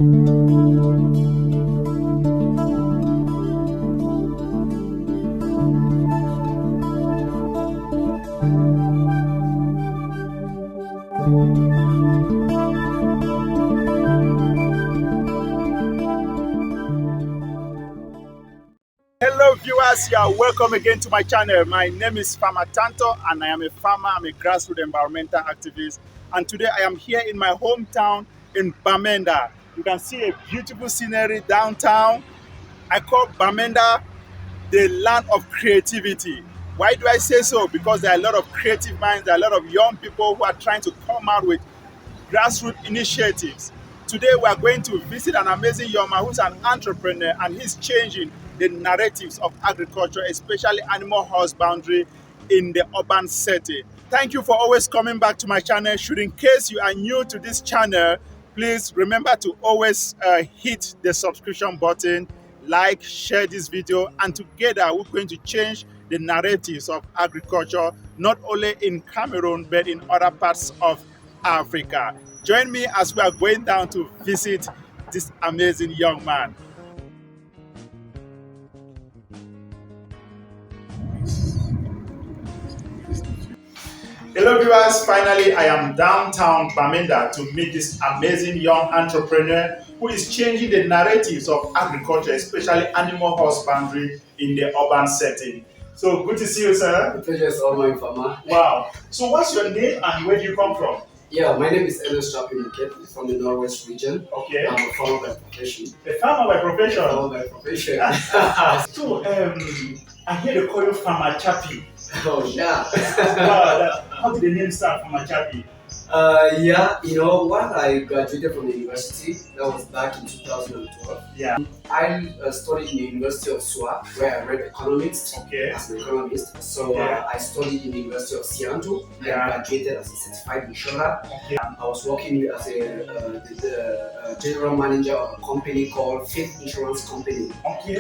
Hello viewers, you are welcome again to my channel. My name is Farmer Tanto and I am a farmer, I'm a grassroots environmental activist, and today I am here in my hometown in Bamenda. You can see a beautiful scenery downtown. I call Bamenda the land of creativity. Why do I say so? Because there are a lot of creative minds, there are a lot of young people who are trying to come out with grassroots initiatives. Today we are going to visit an amazing young man who's an entrepreneur, and he's changing the narratives of agriculture, especially animal husbandry in the urban setting. Thank you for always coming back to my channel. Should in case you are new to this channel, please remember to always hit the subscription button, like, share this video, and together we're going to change the narratives of agriculture, not only in Cameroon, but in other parts of Africa. Join me as we are going down to visit this amazing young man. Hello viewers, finally I am downtown Bamenda to meet this amazing young entrepreneur who is changing the narratives of agriculture, especially animal husbandry in the urban setting. So good to see you, sir. The pleasure is all mine, Farmer. Wow. So what's your name and where do you come from? Yeah, my name is Ernest Chapimuket from the Northwest region. Okay. I'm a farmer by profession. A farmer by profession? Farmer by profession. So, I hear they call you Farmer Chappy. Oh, yeah. Wow, how did the name start, Farmer Chappy? Yeah, you know, when I graduated from the university, that was back in 2012. Yeah. I studied in the University of SWA, where I read economics as an economist. So I studied in the University of Sianto. I graduated as a certified insurer. I was working as the general manager of a company called Faith Insurance Company.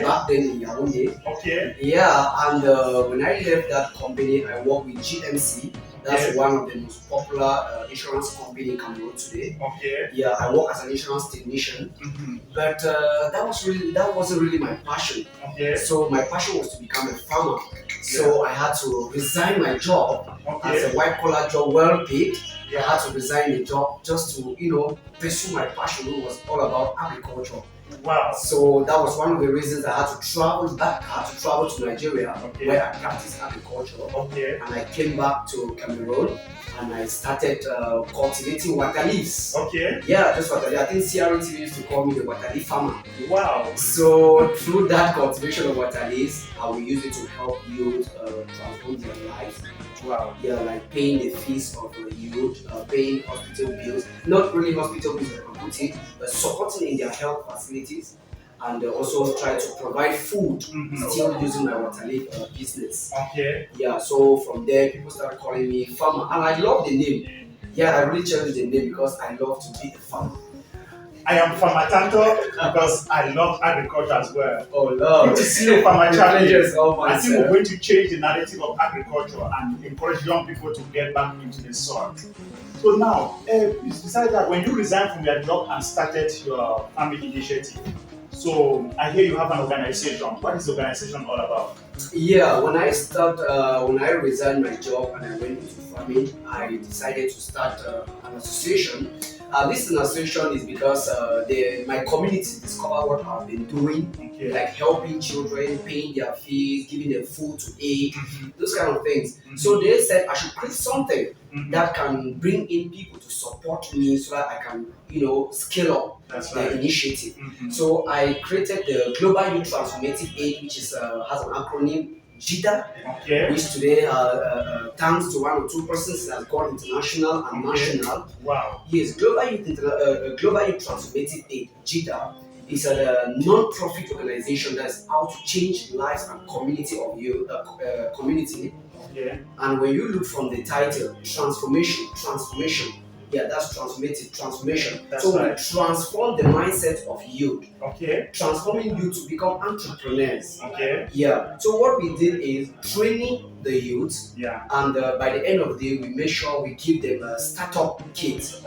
Back then in Yaoundé. Yeah, and when I left that company, I worked with GMC. That's one of the most popular insurance company in Cameroon today. Yeah, I work as an insurance technician, but that wasn't really my passion. So my passion was to become a farmer. So I had to resign my job as a white collar job, well paid. I had to resign the job just to pursue my passion, which was all about agriculture. Wow. So that was one of the reasons I had to travel back. I had to travel to Nigeria where I practiced agriculture. And I came back to Cameroon and I started cultivating water leaves. Yeah, just water leaves. I think CRTV used to call me the water leaf farmer. Wow. So through that cultivation of water leaves, I will use it to help youth transform their lives. Wow. Yeah, like paying the fees of the youth, paying hospital bills, not really hospital bills I can put it, but supporting in their health facilities, and also try to provide food, still using my water leaf business. Yeah, so from there people started calling me farmer, and I love the name. Yeah, I really cherish the name because I love to be a farmer. I am Farmer Tanto because I love agriculture as well. Oh, love. Good to see you, Farmer Chappy. I think we're going to change the narrative of agriculture and encourage young people to get back into the soil. So now, besides that, when you resigned from your job and started your family initiative, so I hear you have an organization. What is the organization all about? Yeah, when I resigned my job and I went into farming, I decided to start an association. This association is because my community discovered what I've been doing, like helping children, paying their fees, giving them food to eat, those kind of things. So they said I should create something that can bring in people to support me so that I can, scale up the initiative. So I created the Global Youth Transformative Aid, which is has an acronym Jita, which today, thanks to one or two persons, has gone international and national. Wow. Yes, Global Youth Transformative Aid, Jita, is a non-profit organization that's out to change lives and community of you, community. And when you look from the title, transformation. Yeah, that's transformation. So we transform the mindset of youth. Transforming youth to become entrepreneurs. Yeah. So what we did is training the youth. And by the end of the day, we make sure we give them a startup kit.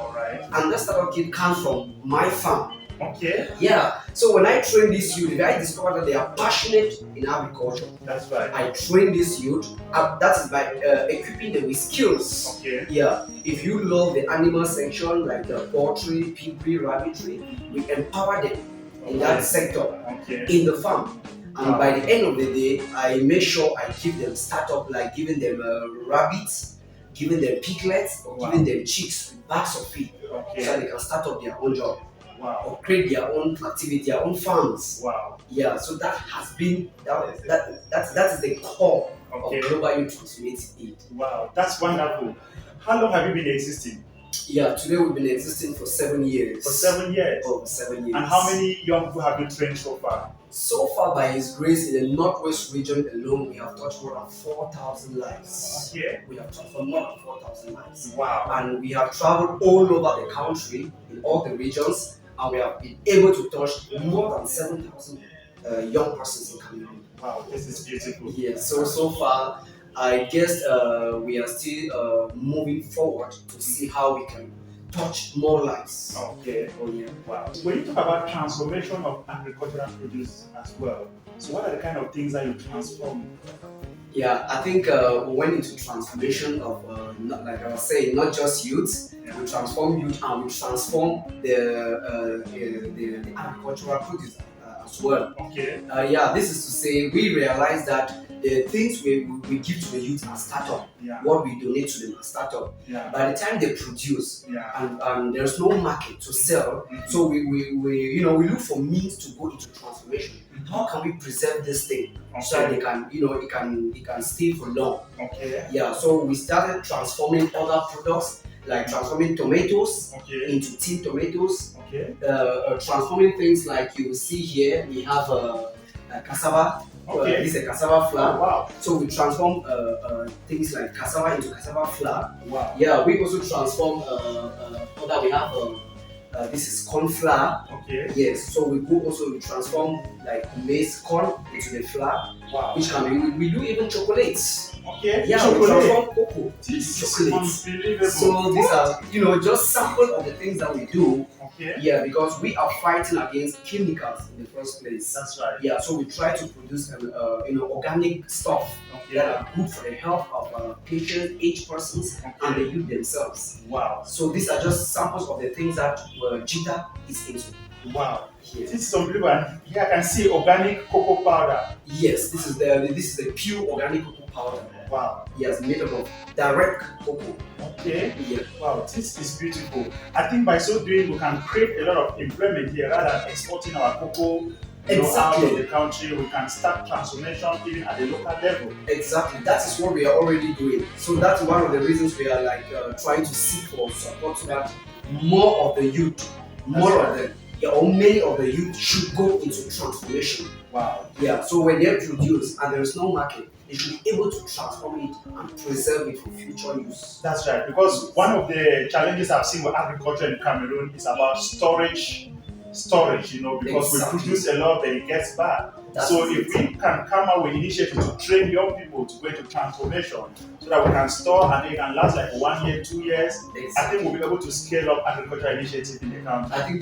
And that startup kit comes from my farm. Okay. Yeah. So when I train this youth, if I discover that they are passionate in agriculture, That's right. I train this youth. That is by equipping them with skills. Okay. Yeah. If you love the animal section like poultry, piggery, rabbitry, we empower them in that sector, okay, in the farm. And wow, by the end of the day, I make sure I give them startup like giving them rabbits, giving them piglets, or wow, giving them chicks with bags of feed, okay, so they can start up their own job, wow, or create their own activity, their own farms. wow. Yeah, so that has been that is the core Okay, of global youth transformative aid. Wow, that's wonderful. How long have you been existing? Yeah, today we've been existing for 7 years. For 7 years. Over 7 years. And how many young people have you trained so far? So far, by His grace, in the Northwest region alone, we have touched more than 4,000 lives. Okay. We have transformed more than 4,000 lives. Wow. And we have traveled all over the country, in all the regions, and we have been able to touch more than 7,000 young persons in Cameroon. Wow, this is beautiful. Yeah, so far, I guess we are still moving forward to see how we can touch more lives. Okay. Oh yeah. Wow. When you talk about transformation of agricultural produce as well, so what are the kind of things that you transform? Yeah, I think we went into transformation of, like I was saying, not just youth. Yeah. We transform youth and we transform the agricultural produce as well. Okay. Yeah, this is to say we realize that the things we give to the youth as startup, yeah, what we donate to them as startup, yeah, by the time they produce, yeah, and there's no market to sell, mm-hmm, so we look for means to go into transformation. Mm-hmm. How can we preserve this thing, okay, so that they can, it can stay for long? Okay. Yeah, so we started transforming other products, like transforming tomatoes, okay, into tin tomatoes. Okay. Transforming things like you will see here, we have cassava. Okay. This is a cassava flour. Oh, wow. So we transform things like cassava into cassava flour. Wow. Yeah, we also transform other, we have this is corn flour. Okay. Yes, so we transform like maize corn into the flour. Wow. Which can be, we do even chocolates. Okay. Yeah, chocolate. We transform cocoa into chocolates. Unbelievable. So these are, just sample of the things that we do. Okay. Yeah, because we are fighting against chemicals in the first place. That's right. Yeah, so we try to produce organic stuff, okay, that are good for the health of patients, aged persons, okay, and the youth themselves. Wow. So these are just samples of the things that Jita is into. Wow. Yes. This is unbelievable. And here I can see organic cocoa powder. Yes, this is the pure organic cocoa powder. Wow. Yes, made up of direct cocoa. Okay. Yeah. Wow, this is beautiful. I think by so doing we can create a lot of employment here rather than exporting our cocoa out of the country. We can start transformation even at the local level. Exactly. That is what we are already doing. So that's one of the reasons we are trying to seek for support so that more of the youth, or many of the youth should go into transformation. Wow. Yeah. So when they produce and there is no market, they should be able to transform it and preserve it for future use. That's right. Because one of the challenges I've seen with agriculture in Cameroon is about storage, because exactly, we produce a lot, then it gets bad. That's so if we can come up with initiatives to train young people to go into transformation so that we can store and they can last like 1 year, 2 years, exactly, I think we'll be able to scale up agricultural initiatives in the country. I think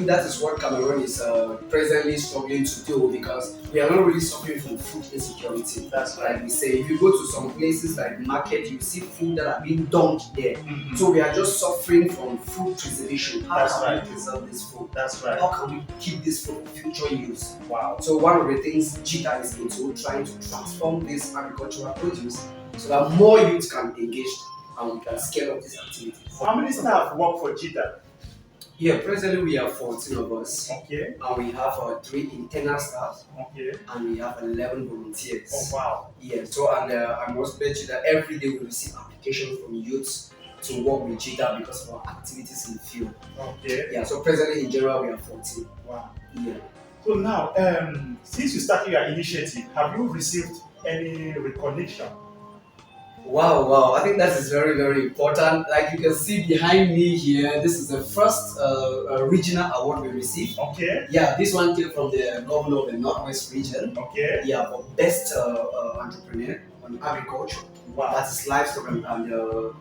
that is what Cameroon is presently struggling to do, because we are not really suffering from food insecurity. That's right. Like we say, if you go to some places like market, you see food that are being dumped there. Mm-hmm. So we are just suffering from food preservation. How can we preserve this food? That's right. How can we keep this for future use? Wow. So one of the things Jita is into, trying to transform this agricultural produce so that more youth can engage and we can scale up these activities. How many staff work for Jita? Yeah, presently we have 14 of us. Okay. And we have 3 internal staff. Okay. And we have 11 volunteers. Oh wow. Yeah. So I must bet you that every day we receive applications from youths to work with Jita because of our activities in the field. Okay. Yeah. So presently in general we have 14. Wow. Yeah. So now, since you started your initiative, have you received any recognition? Wow, I think that is very, very important. Like you can see behind me here, this is the first regional award we received. Okay. Yeah, this one came from the governor of the Northwest region. Okay. Yeah, for best entrepreneur on agriculture. Wow. That is livestock and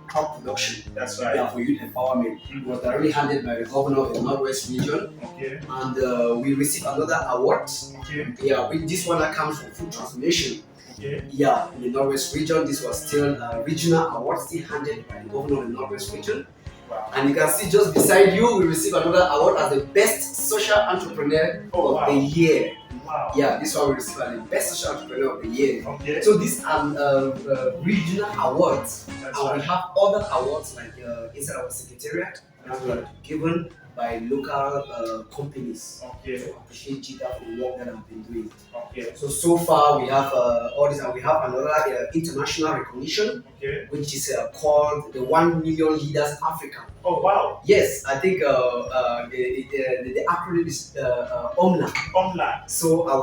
crop production. That's right. Yeah, for youth empowerment. It was directly handled by the governor of the Northwest region. Okay. And we received another award. Okay. Yeah, this one that comes from food transformation. Okay. Yeah, in the Northwest region, this was still a regional award still handed by the governor of the Northwest region. Wow. And you can see just beside you, we received another award as the best social entrepreneur of the year. Wow. Yeah, this one we received as the best social entrepreneur of the year. Okay. So these are regional awards. That's and right. we have other awards like inside our secretariat that were given by local companies to appreciate Jita for the work that I've been doing. Okay. So far we have all this, and we have another international recognition, which is called the 1 Million Leaders Africa. Oh wow! Yes, I think the acronym is OMLA. OMLA. So I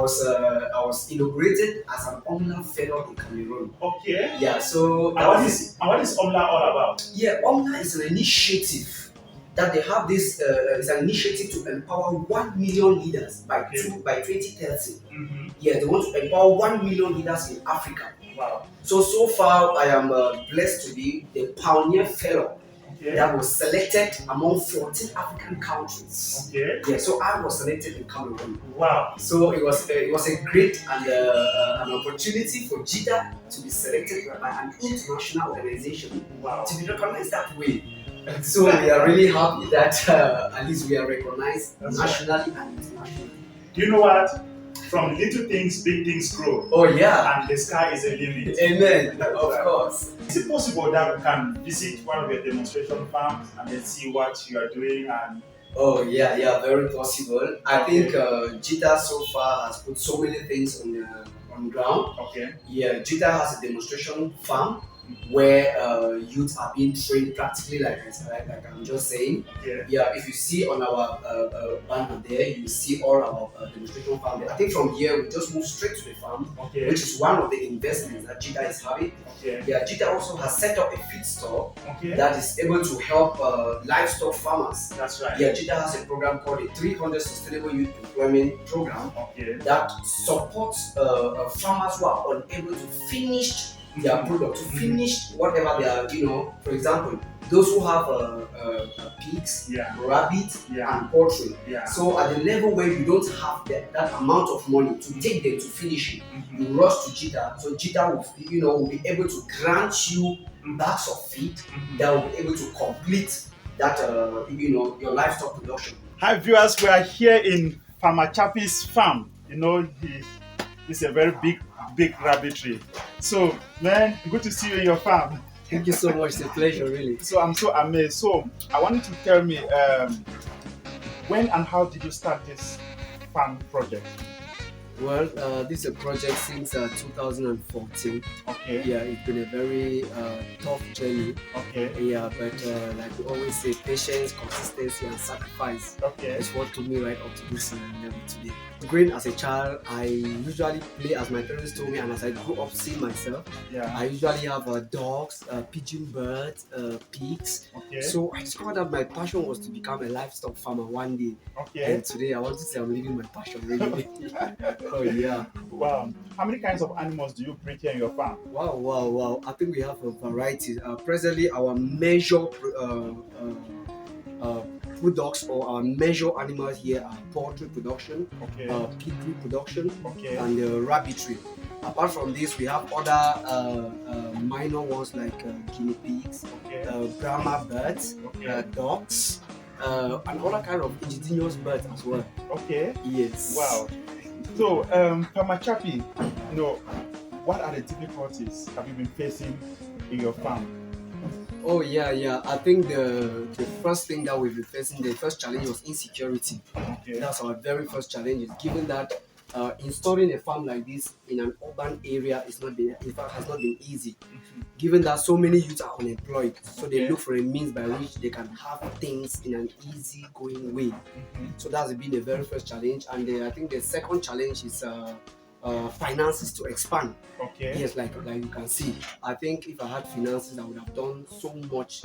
was inaugurated as an OMLA fellow in Cameroon. Okay. Yeah. So and what is OMLA all about? Yeah, OMLA is an initiative that they have. This is an initiative to empower 1 million leaders by 2030. Mm-hmm. Yeah, they want to empower 1 million leaders in Africa. Wow. So far, I am blessed to be the pioneer fellow that was selected among 14 African countries. Okay. Yeah, so I was selected in Cameroon. Wow. So it was a great and an opportunity for Jita to be selected by an international organization. Wow. To be recognized that way. So we are really happy that at least we are recognized nationally and internationally. Do you know what? From little things, big things grow. Oh yeah. And the sky is a limit. Amen. Of course. Is it possible that we can visit one of your demonstration farms and then see what you are doing? And oh yeah, very possible. I think Jita so far has put so many things on the ground. Okay. Yeah, Jita has a demonstration farm where youth are being trained practically, like I'm just saying. Yeah, if you see on our banner there, you see all our demonstration farm there. I think from here we just move straight to the farm, which is one of the investments that Jita is having. Yeah, Jita also has set up a feed store that is able to help livestock farmers. That's right. Yeah, Jita has a program called the 300 Sustainable Youth Employment Program that supports farmers who are unable to finish their product, to finish whatever they are, for example, those who have pigs, rabbits, and poultry. So at the level where you don't have that amount of money to take them to finish it, you rush to Jita. So Jita will be able to grant you bags of feed that will be able to complete that, your livestock production. Hi viewers, we are here in Farmer Chappie's farm. He's a very big rabbitry. So, man, good to see you in your farm. Thank you so much. It's a pleasure, really. So I'm so amazed. So I want you to tell me when and how did you start this farm project? Well, this is a project since 2014. Okay. Yeah, it's been a very tough journey. Okay. Yeah, but like we always say, patience, consistency, and sacrifice is what took me right up to this level today. Growing as a child, I usually play as my parents told me, and as I grew up seeing myself, I usually have dogs, pigeon birds, pigs. Okay. So I discovered that my passion was to become a livestock farmer one day. Okay. And today I want to say I'm living my passion really. Oh yeah. Wow. How many kinds of animals do you breed here in your farm? Wow. I think we have a variety. Presently, our major products or our major animals here are poultry production, piggery production, and rabbitry. Apart from this, we have other minor ones like guinea pigs, Brahma birds, ducks, and other kind of indigenous birds as well. Okay. Yes. Wow. So, Farmer Chappie, what are the difficulties have you been facing in your farm? Oh yeah. I think the first thing that we've been facing, the first challenge was insecurity. Okay. That's our very first challenge. Is given that installing a farm like this in an urban area has not been easy. Given that so many youths are unemployed, so they look for a means by which they can have things in an easy going way. So that's been the very first challenge, and I think the second challenge is finances to expand. Okay. Yes, like you can see. I think if I had finances, I would have done so much.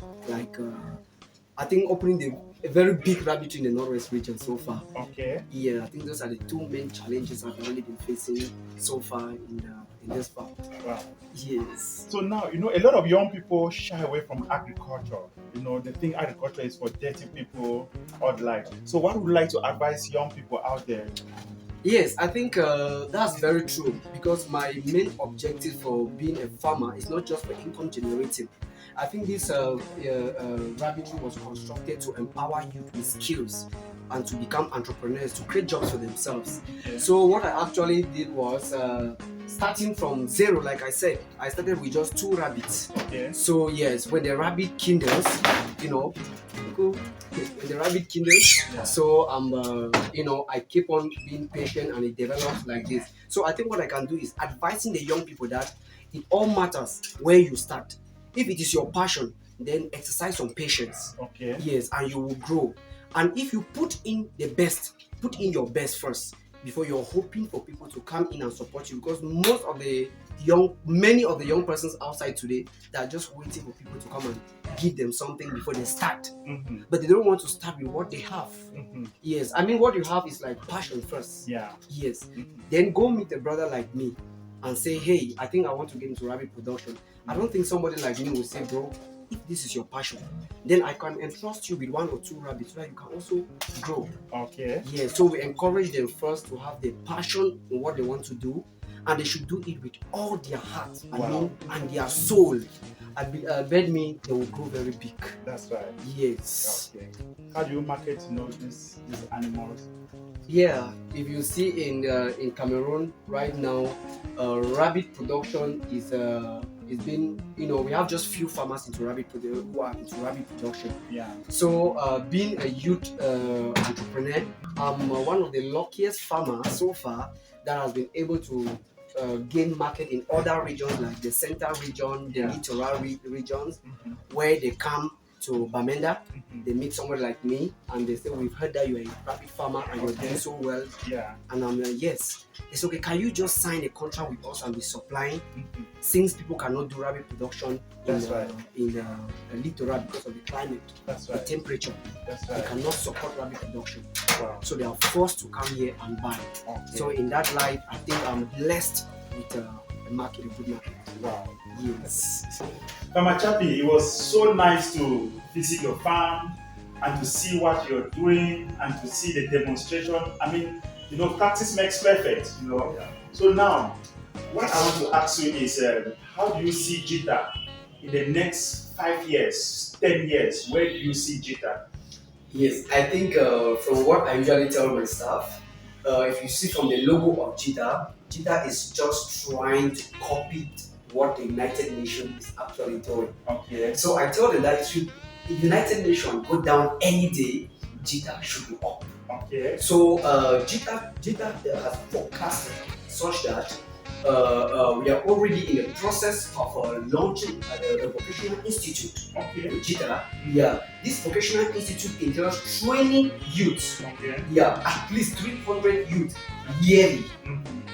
I think opening a very big rabbit in the Northwest region so far. Okay. Yeah, I think those are the two main challenges I've really been facing so far in in this farm. Wow. Yes. So now, a lot of young people shy away from agriculture. They think agriculture is for dirty people or the like. So what would you like to advise young people out there? Yes, I think that's very true because my main objective for being a farmer is not just for income generating. I think this rabbitry was constructed to empower youth with skills and to become entrepreneurs, to create jobs for themselves. Okay. So what I actually did was starting from zero, like I said, I started with just 2 rabbits. Okay. So yes, when the rabbit kindles, when the rabbit kindles, Yeah. so I keep on being patient and it develops like this. So I think what I can do is advising the young people that it all matters where you start. If it is your passion, then exercise some patience. Okay. Yes, and you will grow. And if you put in the best, put in your best first before you're hoping for people to come in and support you, because many of the young persons outside today, they are just waiting for people to come and give them something before they start. Mm-hmm. But they don't want to start with what they have. Mm-hmm. Yes, I mean, what you have is like passion first. Yeah. Yes. Mm-hmm. Then go meet a brother like me and say, hey, I think I want to get into rabbit production. I don't think somebody like me will say, bro, if this is your passion, then I can entrust you with 1 or 2 rabbits so that you can also grow. Okay. Yeah, so we encourage them first to have the passion in what they want to do, and they should do it with all their heart, Wow. and their soul. Bet me they will grow very big. That's right. Yes. Okay. How do you market, these animals? Yeah, if you see in Cameroon right now, rabbit production is been, we have just few farmers who are into rabbit production. Yeah. So being a youth entrepreneur, I'm one of the luckiest farmers so far that has been able to gain market in other regions like the center region, the littoral regions, where they come to Bamenda, they meet somebody like me and they say, we've heard that you're a rabbit farmer and you're doing so well. Yeah. And I'm like, yes. It's okay, can you just sign a contract with us and be supplying? Since people cannot do rabbit production in the littoral because of the climate, the temperature, they cannot support rabbit production. Wow. So they are forced to come here and buy. Okay. So in that light, I think I'm blessed with a good market. Wow. Yes. Mama Chappie, it was so nice to visit your farm and to see what you're doing and to see the demonstration. I mean, practice makes perfect, Yeah. So now, what I want to ask you is, how do you see Jita in the next 5 years, 10 years? Where do you see Jita? Yes, I think from what I usually tell my staff, if you see from the logo of Jita, Jita is just trying to copy what the United Nations is actually doing. Okay. So I told them that if the United Nations go down any day, Jita should be up. Okay. So Jita has forecasted such that we are already in the process of launching a vocational institute. Okay. With Jita. Yeah. This vocational institute entails training youth. Okay. Yeah, at least 300 youth yearly.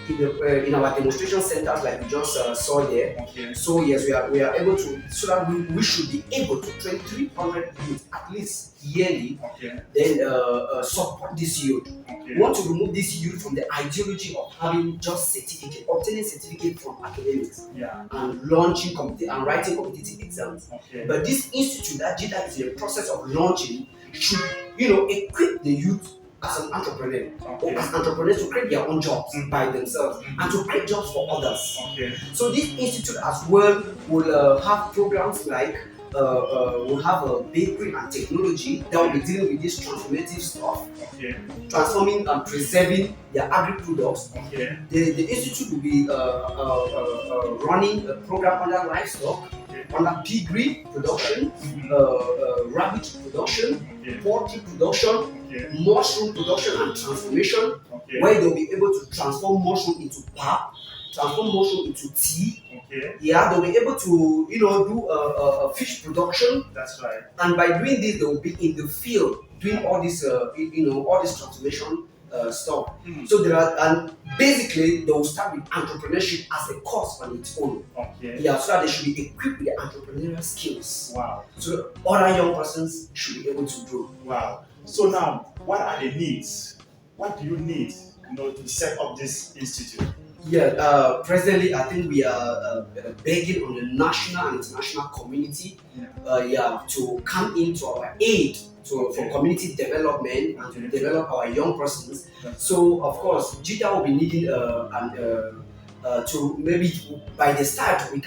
In our demonstration centers, like we just saw there. Okay. So yes, we are able to, so that we should be able to train 300 youth at least yearly. Okay. Then support this youth. Okay. We want to remove this youth from the ideology of having just obtaining certificate from academics. Yeah. And launching and writing competitive exams. Okay. But this institute that Jita is in the process of launching should, equip the youth as an entrepreneur, or as entrepreneurs to create their own jobs by themselves and to create jobs for others. Okay. So this institute as well will have programs like we'll have a bakery and technology that will be dealing with this transformative stuff, transforming and preserving their agri products. Okay. The institute will be running a program under livestock, under piggery production, rabbit production, poultry production, mushroom production and transformation, where they'll be able to transform mushroom into pap, transform mushroom into tea. Okay. Yeah, they'll be able to, do fish production. That's right. And by doing this, they will be in the field doing all this, all this transformation stuff. So and basically they will start with entrepreneurship as a course on its own. Okay. Yeah, so that they should be equipped with the entrepreneurial skills. Wow. So other young persons should be able to grow. Wow. So now, what are the needs? What do you need, to set up this institute? Yeah, presently I think we are begging on the national and international community, to come into our aid for community development and to develop our young persons. So of course, Jita will be needing to maybe by the start we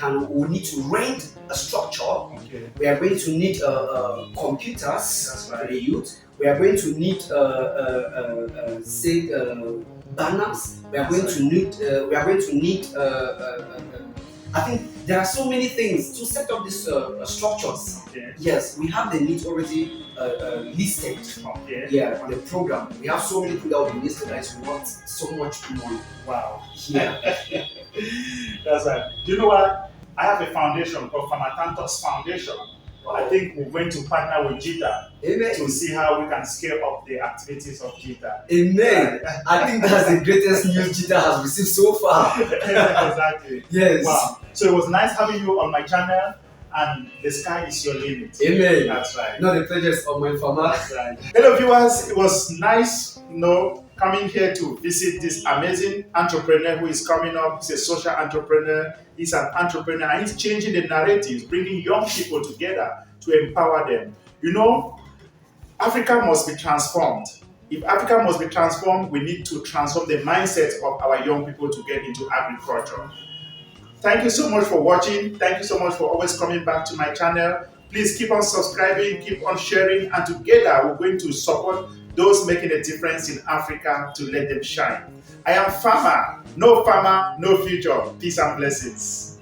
need to rent a structure. We are going to need computers for the youth. We are going to need say banners. We are going to need. We are going to need. I think there are so many things to set up these structures. Yes, we have the needs already listed. Yeah, on the program. We have so many things that will be listed that it's worth so much money. Wow. Yeah. That's right. Do you know what? I have a foundation called Famatantos Foundation. I think we're going to partner with Jita to see how we can scale up the activities of Jita. Amen. I think that's the greatest news Jita has received so far. Exactly. Yes. Wow. So it was nice having you on my channel, and the sky is your limit. Amen. That's right. No, the pleasure is on my farmer. That's right. Hello viewers, it was nice, coming here to visit this amazing entrepreneur who is coming up. He's a social entrepreneur. He's an entrepreneur and he's changing the narratives, bringing young people together to empower them. Africa must be transformed. If Africa must be transformed, we need to transform the mindset of our young people to get into agriculture. Thank you so much for watching. Thank you so much for always coming back to my channel. Please keep on subscribing, keep on sharing, and together we're going to support those making a difference in Africa to let them shine. I am Farmer. No farmer, no future. Peace and blessings.